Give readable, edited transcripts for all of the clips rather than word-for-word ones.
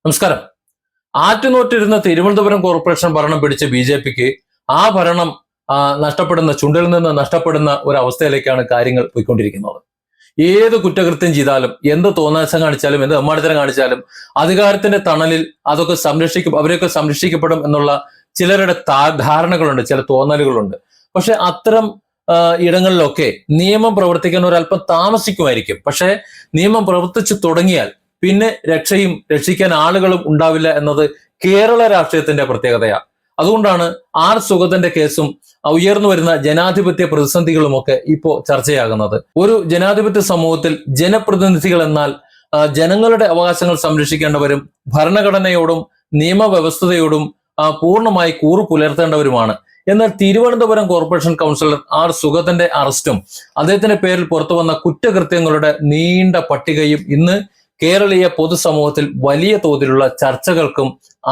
നമസ്കാരം. ആറ്റുനോറ്റിരുന്ന തിരുവനന്തപുരം കോർപ്പറേഷൻ ഭരണം പിടിച്ച ബി.ജെ.പിക്ക് ആ ഭരണം നഷ്ടപ്പെടുന്ന ചുണ്ടിൽ നിന്ന് നഷ്ടപ്പെടുന്ന ഒരു അവസ്ഥയിലേക്കാണ് കാര്യങ്ങൾ പോയിക്കൊണ്ടിരിക്കുന്നത്. ഏത് കുറ്റകൃത്യം ചെയ്താലും, എന്ത് തോന്നാസം കാണിച്ചാലും, എന്ത് അമ്മാടിത്തരം കാണിച്ചാലും അധികാരത്തിന്റെ തണലിൽ അതൊക്കെ അവരെയൊക്കെ സംരക്ഷിക്കപ്പെടും എന്നുള്ള ചിലരുടെ ധാരണകളുണ്ട്, ചില തോന്നലുകളുണ്ട്. പക്ഷെ അത്തരം ഇടങ്ങളിലൊക്കെ നിയമം പ്രവർത്തിക്കാൻ ഒരല്പം താമസിക്കുമായിരിക്കും. പക്ഷെ നിയമം പ്രവർത്തിച്ചു തുടങ്ങിയാൽ പിന്നെ രക്ഷിക്കാൻ ആളുകളും ഉണ്ടാവില്ല എന്നത് കേരള രാഷ്ട്രീയത്തിന്റെ പ്രത്യേകതയാണ്. അതുകൊണ്ടാണ് ആർ സുഗതന്റെ കേസും ഉയർന്നു വരുന്ന ജനാധിപത്യ പ്രതിസന്ധികളുമൊക്കെ ഇപ്പോ ചർച്ചയാകുന്നത്. ഒരു ജനാധിപത്യ സമൂഹത്തിൽ ജനപ്രതിനിധികൾ എന്നാൽ ജനങ്ങളുടെ അവകാശങ്ങൾ സംരക്ഷിക്കേണ്ടവരും ഭരണഘടനയോടും നിയമവ്യവസ്ഥയോടും പൂർണ്ണമായി കൂറു പുലർത്തേണ്ടവരുമാണ്. എന്നാൽ തിരുവനന്തപുരം കോർപ്പറേഷൻ കൗൺസിലർ ആർ സുഗതന്റെ അറസ്റ്റും അദ്ദേഹത്തിന്റെ പേരിൽ പുറത്തു വന്ന കുറ്റകൃത്യങ്ങളുടെ നീണ്ട പട്ടികയും ഇന്ന് കേരളീയ പൊതുസമൂഹത്തിൽ വലിയ തോതിലുള്ള ചർച്ചകൾക്കും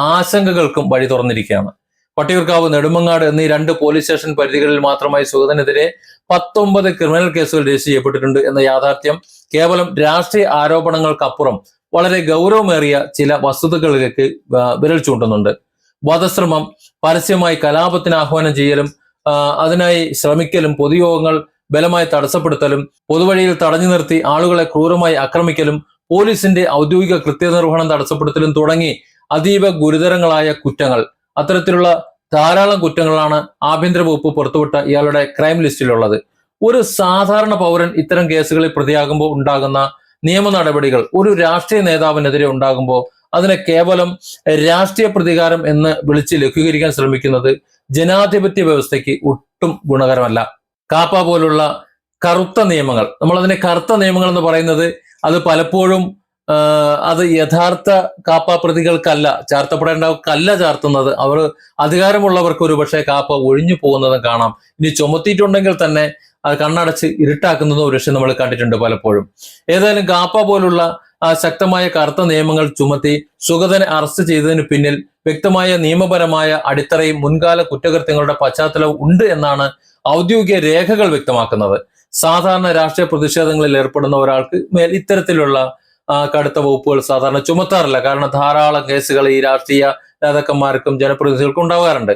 ആശങ്കകൾക്കും വഴി തുറന്നിരിക്കുകയാണ്. വട്ടിയൂർക്കാവ്, നെടുമങ്ങാട് എന്നീ 2 പോലീസ് സ്റ്റേഷൻ പരിധികളിൽ മാത്രമായി സുഗതനെതിരെ 19 ക്രിമിനൽ കേസുകൾ രജിസ്റ്റർ ചെയ്യപ്പെട്ടിട്ടുണ്ട് എന്ന യാഥാർത്ഥ്യം കേവലം രാഷ്ട്രീയ ആരോപണങ്ങൾക്കപ്പുറം വളരെ ഗൗരവമേറിയ ചില വസ്തുതകളിലേക്ക് വിരൽ ചൂണ്ടുന്നുണ്ട്. വധശ്രമം, പരസ്യമായി കലാപത്തിന് ആഹ്വാനം ചെയ്യലും, അതിനായി ശ്രമിക്കലും, പൊതുയോഗങ്ങൾ ബലമായി തടസ്സപ്പെടുത്തലും, പൊതുവഴിയിൽ തടഞ്ഞു നിർത്തി ആളുകളെ ക്രൂരമായി ആക്രമിക്കലും, പോലീസിന്റെ ഔദ്യോഗിക കൃത്യനിർവഹണം തടസ്സപ്പെടുത്തലും തുടങ്ങി അതീവ ഗുരുതരങ്ങളായ കുറ്റങ്ങൾ. അത്തരത്തിലുള്ള ധാരാളം കുറ്റങ്ങളാണ് ആഭ്യന്തര വകുപ്പ് പുറത്തുവിട്ട ഇയാളുടെ ക്രൈം ലിസ്റ്റിലുള്ളത്. ഒരു സാധാരണ പൗരൻ ഇത്തരം കേസുകളിൽ പ്രതിയാകുമ്പോൾ ഉണ്ടാകുന്ന നിയമ നടപടികൾ ഒരു രാഷ്ട്രീയ നേതാവിനെതിരെ ഉണ്ടാകുമ്പോൾ അതിനെ കേവലം രാഷ്ട്രീയ പ്രതികാരം എന്ന് വിളിച്ച് ലഘൂകരിക്കാൻ ശ്രമിക്കുന്നത് ജനാധിപത്യ വ്യവസ്ഥയ്ക്ക് ഒട്ടും ഗുണകരമല്ല. കാപ്പ പോലുള്ള കറുത്ത നിയമങ്ങൾ, നമ്മളതിനെ കറുത്ത നിയമങ്ങൾ എന്ന് പറയുന്നത് അത് പലപ്പോഴും അത് യഥാർത്ഥ കാപ്പ പ്രതികൾക്കല്ല ചാർത്തപ്പെടേണ്ടവർക്കല്ല ചാർത്തുന്നത്. അവർ അധികാരമുള്ളവർക്ക് ഒരു പക്ഷേ കാപ്പ ഒഴിഞ്ഞു പോകുന്നതും കാണാം. ഇനി ചുമത്തിയിട്ടുണ്ടെങ്കിൽ തന്നെ അത് കണ്ണടച്ച് ഇരുട്ടാക്കുന്നതും ഒരു പക്ഷേ നമ്മൾ കണ്ടിട്ടുണ്ട് പലപ്പോഴും. ഏതായാലും കാപ്പ പോലുള്ള ശക്തമായ കറുത്ത നിയമങ്ങൾ ചുമത്തി സുഗതനെ അറസ്റ്റ് ചെയ്തതിന് പിന്നിൽ വ്യക്തമായ നിയമപരമായ അടിത്തറയും മുൻകാല കുറ്റകൃത്യങ്ങളുടെ പശ്ചാത്തലവും ഉണ്ട് എന്നാണ് ഔദ്യോഗിക രേഖകൾ വ്യക്തമാക്കുന്നത്. സാധാരണ രാഷ്ട്രീയ പ്രതിഷേധങ്ങളിൽ ഏർപ്പെടുന്ന ഒരാൾക്ക് മേൽ ഇത്തരത്തിലുള്ള കടുത്ത വകുപ്പുകൾ സാധാരണ ചുമത്താറില്ല. കാരണം ധാരാളം കേസുകൾ ഈ രാഷ്ട്രീയ നേതാക്കന്മാർക്കും ജനപ്രതിനിധികൾക്കും ഉണ്ടാകാറുണ്ട്.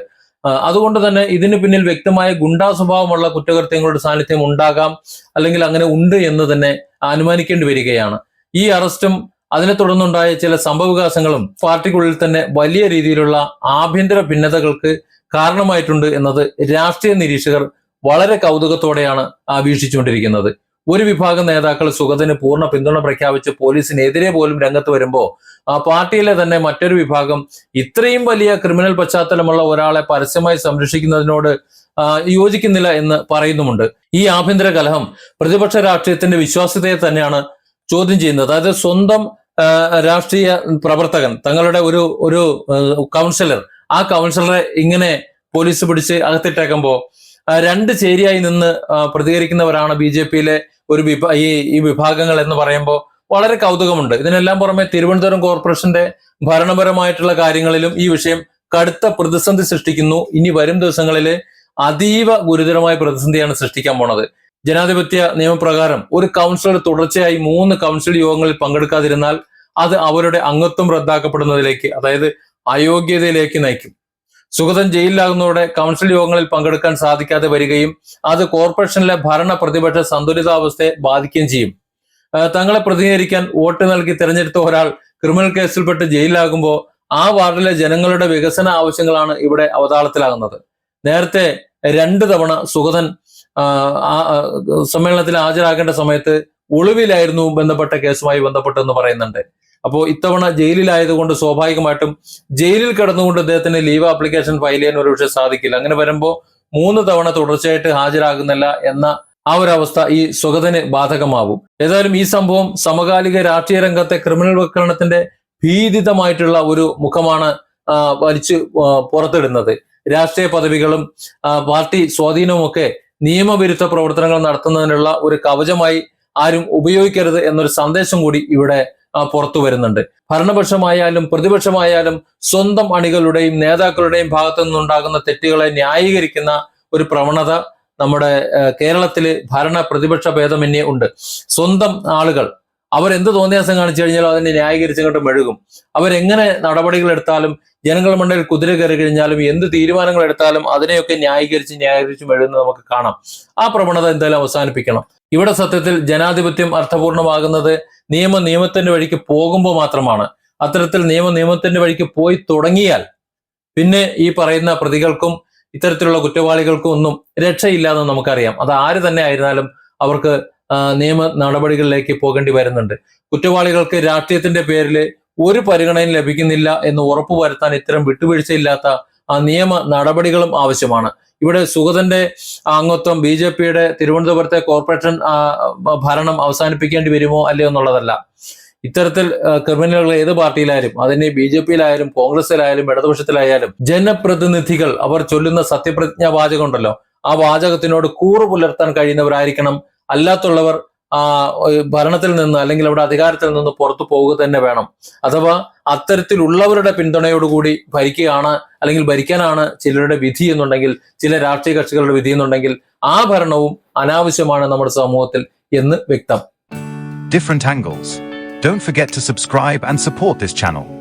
അതുകൊണ്ട് തന്നെ ഇതിന് പിന്നിൽ വ്യക്തമായ ഗുണ്ടാ സ്വഭാവമുള്ള കുറ്റകൃത്യങ്ങളുടെ സാന്നിധ്യം ഉണ്ടാകാം, അല്ലെങ്കിൽ അങ്ങനെ ഉണ്ട് എന്ന് തന്നെ അനുമാനിക്കേണ്ടി വരികയാണ്. ഈ അറസ്റ്റും അതിനെ തുടർന്നുണ്ടായ ചില സംഭവവികാസങ്ങളും പാർട്ടിക്കുള്ളിൽ തന്നെ വലിയ രീതിയിലുള്ള ആഭ്യന്തര ഭിന്നതകൾക്ക് കാരണമായിട്ടുണ്ട് എന്നത് രാഷ്ട്രീയ നിരീക്ഷകർ വളരെ കൗതുകത്തോടെയാണ് വീക്ഷിച്ചുകൊണ്ടിരിക്കുന്നത്. ഒരു വിഭാഗം നേതാക്കൾ സുഗതന് പൂർണ്ണ പിന്തുണ പ്രഖ്യാപിച്ച് പോലീസിനെതിരെ പോലും രംഗത്ത് വരുമ്പോൾ പാർട്ടിയിലെ തന്നെ മറ്റൊരു വിഭാഗം ഇത്രയും വലിയ ക്രിമിനൽ പശ്ചാത്തലമുള്ള ഒരാളെ പരസ്യമായി സംരക്ഷിക്കുന്നതിനോട് യോജിക്കുന്നില്ല എന്ന് പറയുന്നുമുണ്ട്. ഈ ആഭ്യന്തര കലഹം പ്രതിപക്ഷ രാഷ്ട്രീയത്തിന്റെ വിശ്വാസ്യതയെ തന്നെയാണ് ചോദ്യം ചെയ്യുന്നത്. അതായത് സ്വന്തം രാഷ്ട്രീയ പ്രവർത്തകൻ, തങ്ങളുടെ ഒരു കൗൺസിലർ, ആ കൗൺസിലറെ ഇങ്ങനെ പോലീസ് പിടിച്ച് അകത്തിട്ടേക്കുമ്പോൾ 2 ചേരിയായി നിന്ന് പ്രതികരിക്കുന്നവരാണ് ബി.ജെ.പിയിലെ ഈ വിഭാഗങ്ങൾ എന്ന് പറയുമ്പോൾ വളരെ കൗതുകമുണ്ട്. ഇതിനെല്ലാം പുറമെ തിരുവനന്തപുരം കോർപ്പറേഷന്റെ ഭരണപരമായിട്ടുള്ള കാര്യങ്ങളിലും ഈ വിഷയം കടുത്ത പ്രതിസന്ധി സൃഷ്ടിക്കുന്നു. ഇനി വരും ദിവസങ്ങളിൽ അതീവ ഗുരുതരമായ പ്രതിസന്ധിയാണ് സൃഷ്ടിക്കാൻ പോണത്. ജനാധിപത്യ നിയമപ്രകാരം ഒരു കൗൺസിലർ തുടർച്ചയായി 3 കൗൺസിൽ യോഗങ്ങളിൽ പങ്കെടുക്കാതിരുന്നാൽ അത് അവരുടെ അംഗത്വം റദ്ദാക്കപ്പെടുന്നതിലേക്ക്, അതായത് അയോഗ്യതയിലേക്ക് നയിക്കും. സുഗതൻ ജയിലിലാകുന്നതോടെ കൗൺസിൽ യോഗങ്ങളിൽ പങ്കെടുക്കാൻ സാധിക്കാതെ വരികയും അത് കോർപ്പറേഷനിലെ ഭരണ പ്രതിപക്ഷ സന്തുലിതാവസ്ഥയെ ബാധിക്കുകയും ചെയ്യും. തങ്ങളെ പ്രതിനിധീകരിക്കാൻ വോട്ട് നൽകി തിരഞ്ഞെടുത്ത ഒരാൾ ക്രിമിനൽ കേസിൽപ്പെട്ട് ജയിലിലാകുമ്പോൾ ആ വാർഡിലെ ജനങ്ങളുടെ വികസന ആവശ്യങ്ങളാണ് ഇവിടെ അവതാളത്തിലാകുന്നത്. നേരത്തെ 2 തവണ സുഗതൻ സമ്മേളനത്തിൽ ഹാജരാകേണ്ട സമയത്ത് ഒളിവിലായിരുന്നു ബന്ധപ്പെട്ട കേസുമായി ബന്ധപ്പെട്ടെന്ന് പറയുന്നുണ്ട്. അപ്പോൾ ഇത്തവണ ജയിലിലായതുകൊണ്ട് സ്വാഭാവികമായിട്ടും ജയിലിൽ കിടന്നുകൊണ്ട് അദ്ദേഹത്തിന് ലീവ് ആപ്ലിക്കേഷൻ ഫയൽ ചെയ്യാൻ ഒരു പക്ഷേ സാധിക്കില്ല. അങ്ങനെ വരുമ്പോൾ 3 തവണ തുടർച്ചയായിട്ട് ഹാജരാകുന്നില്ല എന്ന ആ ഒരു അവസ്ഥ ഈ സുഗതന് ബാധകമാവും. ഏതായാലും ഈ സംഭവം സമകാലിക രാഷ്ട്രീയ രംഗത്തെ ക്രിമിനൽ വൽക്കരണത്തിന്റെ ഭീതിതമായിട്ടുള്ള ഒരു മുഖമാണ് വലിച്ചു പുറത്തിടുന്നത്. രാഷ്ട്രീയ പദവികളും പാർട്ടി സ്വാധീനവും ഒക്കെ നിയമവിരുദ്ധ പ്രവർത്തനങ്ങൾ നടത്തുന്നതിനുള്ള ഒരു കവചമായി ആരും ഉപയോഗിക്കരുത് എന്നൊരു സന്ദേശം കൂടി ഇവിടെ പുറത്തു വരുന്നുണ്ട്. ഭരണപക്ഷമായാലും പ്രതിപക്ഷമായാലും സ്വന്തം അണികളുടെയും നേതാക്കളുടെയും ഭാഗത്തു നിന്നുണ്ടാകുന്ന തെറ്റുകളെ ന്യായീകരിക്കുന്ന ഒരു പ്രവണത നമ്മുടെ കേരളത്തില് ഭരണ പ്രതിപക്ഷ ഭേദമന്യേ ഉണ്ട്. സ്വന്തം ആളുകൾ അവരെന്ത് തോന്നിയാസം കാണിച്ചു കഴിഞ്ഞാലും അതിനെ ന്യായീകരിച്ചങ്ങോട്ട് മെഴുകും. അവരെങ്ങനെ നടപടികൾ എടുത്താലും, ജനങ്ങളുടെ മണ്ടയിൽ കുതിര കയറി കഴിഞ്ഞാലും, എന്ത് തീരുമാനങ്ങൾ എടുത്താലും അതിനെയൊക്കെ ന്യായീകരിച്ച് മെഴുകുന്നത് നമുക്ക് കാണാം. ആ പ്രവണത എന്തായാലും അവസാനിപ്പിക്കണം. ഇവിടെ സത്യത്തിൽ ജനാധിപത്യം അർത്ഥപൂർണമാകുന്നത് നിയമത്തിന്റെ വഴിക്ക് പോകുമ്പോൾ മാത്രമാണ്. അത്തരത്തിൽ നിയമത്തിന്റെ വഴിക്ക് പോയി തുടങ്ങിയാൽ പിന്നെ ഈ പറയുന്ന പ്രതികൾക്കും ഇത്തരത്തിലുള്ള കുറ്റവാളികൾക്കും ഒന്നും രക്ഷയില്ലാന്ന് നമുക്കറിയാം. അത് ആര് തന്നെ ആയിരുന്നാലും അവർക്ക് നിയമ നടപടികളിലേക്ക് പോകേണ്ടി വരുന്നുണ്ട്. കുറ്റവാളികൾക്ക് രാഷ്ട്രീയത്തിന്റെ പേരിൽ ഒരു പരിഗണനയും ലഭിക്കുന്നില്ല എന്ന് ഉറപ്പുവരുത്താൻ ഇത്തരം വിട്ടുവീഴ്ചയില്ലാത്ത നിയമ നടപടികളും ആവശ്യമാണ്. ഇവിടെ സുഗതന്റെ അംഗത്വം BJPയുടെ തിരുവനന്തപുരത്തെ കോർപ്പറേഷൻ ഭരണം അവസാനിപ്പിക്കേണ്ടി വരുമോ അല്ലയോ എന്നുള്ളതല്ല. ഇത്തരത്തിൽ ക്രിമിനലുകൾ ഏത് പാർട്ടിയിലായാലും, അതിന് BJPയിലായാലും കോൺഗ്രസിലായാലും ഇടതുപക്ഷത്തിലായാലും, ജനപ്രതിനിധികൾ അവർ ചൊല്ലുന്ന സത്യപ്രതിജ്ഞാ വാചകം ഉണ്ടല്ലോ, ആ വാചകത്തിനോട് കൂറു പുലർത്താൻ കഴിയുന്നവരായിരിക്കണം. അല്ലാത്തുള്ളവർ ഭരണത്തിൽ നിന്ന് അല്ലെങ്കിൽ അവിടെ അധികാരത്തിൽ നിന്ന് പുറത്തു പോവുക തന്നെ വേണം. അഥവാ അത്തരത്തിലുള്ളവരുടെ പിന്തുണയോടുകൂടി ഭരിക്കുകയാണ് അല്ലെങ്കിൽ ഭരിക്കാനാണ് ചിലരുടെ വിധി എന്നുണ്ടെങ്കിൽ, ചില രാഷ്ട്രീയ കക്ഷികളുടെ വിധി എന്നുണ്ടെങ്കിൽ, ആ ഭരണവും അനാവശ്യമാണ് നമ്മുടെ സമൂഹത്തിൽ എന്ന് വ്യക്തം. Different angles. Don't forget to subscribe and support this channel.